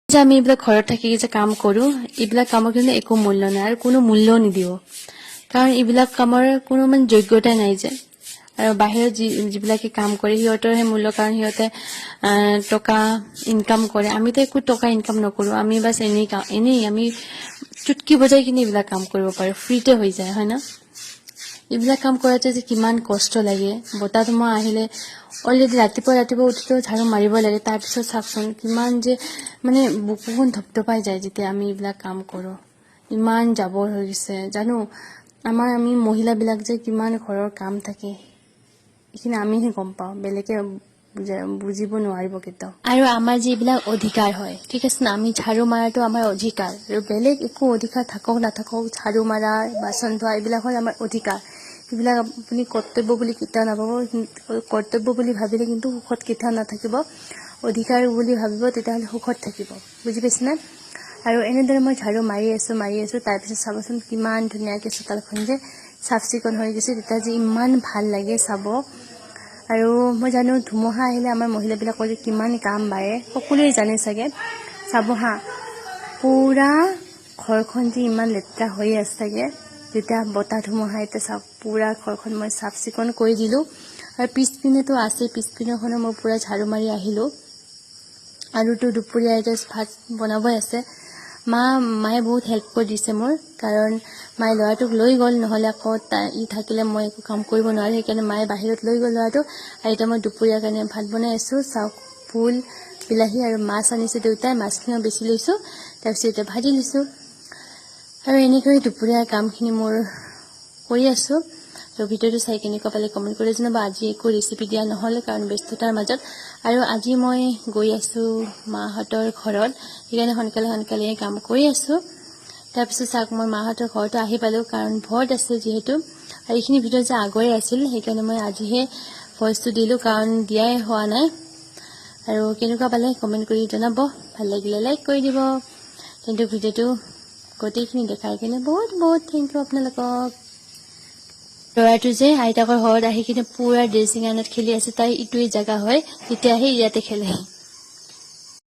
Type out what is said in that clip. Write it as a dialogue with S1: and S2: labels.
S1: যে আমি এইবিলাক ঘৰত থাকি যে কাম কৰো এইবিলাক কামৰ কিন্তু একো মূল্য নাই আৰু কোনো মূল্য নিদিও কাৰণ এইবিলাক কামৰ কোনো মানে যোগ্যতা নাই যে আৰু বাহিৰত যিবিলাকে কাম কৰে সিহঁতৰ হে মূল্য কাৰণ সিহঁতে টকা ইনকাম কৰে আমি তো একো টকা ইনকাম নকৰো আমি বাস এনেই আমি চুটকি বজাই কিনে এইবিলাক কাম কৰিব পাৰো ফ্ৰীতে হৈ যায় হয় না এইবিলাক কাম কৰাতে যে কিমান কষ্ট লাগে বতাহ ধুমুহা আহিলে অলৰেডি ৰাতিপুৱা উঠিতো ঝাৰু মাৰিব লাগে তাৰ পিছত চাকচোন কিমান যে মানে বুকুখন ধপধপাই যায় যেতিয়া আমি এইবিলাক কাম কৰো ইমান জাবৰ হৈ গৈছে জানো আমি মহিলাবিলাক যে কিমান ঘৰৰ কাম থাকে এইখিনি আমিহে গম পাওঁ বেলেগে বুজিব নোৱাৰিব কেতিয়াও আৰু আমাৰ যিবিলাক অধিকাৰ হয় ঠিক আছে না আমি ঝাৰু মাৰাটো আমাৰ অধিকাৰ আৰু বেলেগ একো অধিকাৰ থাকক নাথাকক ঝাৰু মাৰা বাচন ধোৱা এইবিলাক হ'ল আমাৰ অধিকাৰ এইবিলাক আপুনি কৰ্তব্য বুলি কেতিয়াও নাভাবিব কৰ্তব্য বুলি ভাবিলে কিন্তু সুখত কেতিয়াও নাথাকিব অধিকাৰ বুলি ভাবিব তেতিয়াহ'লে সুখত থাকিব বুজি পাইছেনে আৰু এনেদৰে মই ঝাৰু মাৰি আছো তাৰপিছত চাবচোন কিমান ধুনীয়াকৈ চোতালখন যে চাফ চিকুণ হৈ গৈছে তেতিয়া যে ইমান ভাল লাগে চাব আৰু মই জানো ধুমুহা আহিলে আমাৰ মহিলাবিলাকৰ যে কিমান কাম বাঢ়ে সকলোৱে জানে চাগে চাব হা পুৰা ঘৰখন যে ইমান লেতেৰা হৈ আছে চাগে যেতিয়া বতাহ ধুমুহা এতিয়া চাওক পুৰা ঘৰখন মই চাফ চিকুণ কৰি দিলোঁ আৰু পিছপিনেতো আছে পিছপিনেখনো মই পুৰা ঝাৰু মাৰি আহিলোঁ আৰুতো দুপৰীয়া এতিয়া ভাত বনাবই আছে মায়ে বহুত হেল্প কৰি দিছে মোৰ কাৰণ মায়ে ল'ৰাটোক লৈ গ'ল নহ'লে আকৌ ই থাকিলে মই একো কাম কৰিব নোৱাৰোঁ সেইকাৰণে মায়ে বাহিৰত লৈ গ'ল ল'ৰাটোক আৰু এতিয়া মই দুপৰীয়াৰ কাৰণে ভাত বনাই আছোঁ চাওক ফুল বিলাহী আৰু মাছ আনিছে দেউতাই মাছখিনিও বেছি লৈছোঁ তাৰপিছত এতিয়া ভাজি লৈছোঁ আৰু এনেকৈ দুপৰীয়াৰ কামখিনি মোৰ কৰি আছোঁ তো ভিডিঅ'টো চাই কেনেকুৱা পালে কমেণ্ট কৰি জনাবা আজি একো ৰেচিপি দিয়া নহ'লে কাৰণ ব্যস্ততাৰ মাজত আৰু আজি মই গৈ আছোঁ মাহঁতৰ ঘৰত সেইকাৰণে সোনকালে কাম কৰি আছোঁ তাৰপিছত চাওক মই মাহঁতৰ ঘৰতো আহি পালোঁ কাৰণ ভোট আছে যিহেতু আৰু এইখিনি ভিডিঅ' যে আগৰে আছিল সেইকাৰণে মই আজিহে ভইচটো দিলোঁ কাৰণ দিয়াই হোৱা নাই আৰু কেনেকুৱা পালে কমেণ্ট কৰি জনাব ভাল লাগিলে লাইক কৰি দিব কিন্তু ভিডিঅ'টো গোটেইখিনি দেখাৰ কাৰণে বহুত থেংক ইউ আপোনালোকক ল'ৰাটো যে আইতাকৰ ঘৰত আহি কিনে পুৰা ড্ৰেছিং আইনত খেলি আছে তাই ইটোৱে জেগা হয় তেতিয়াহে ইয়াতে খেলে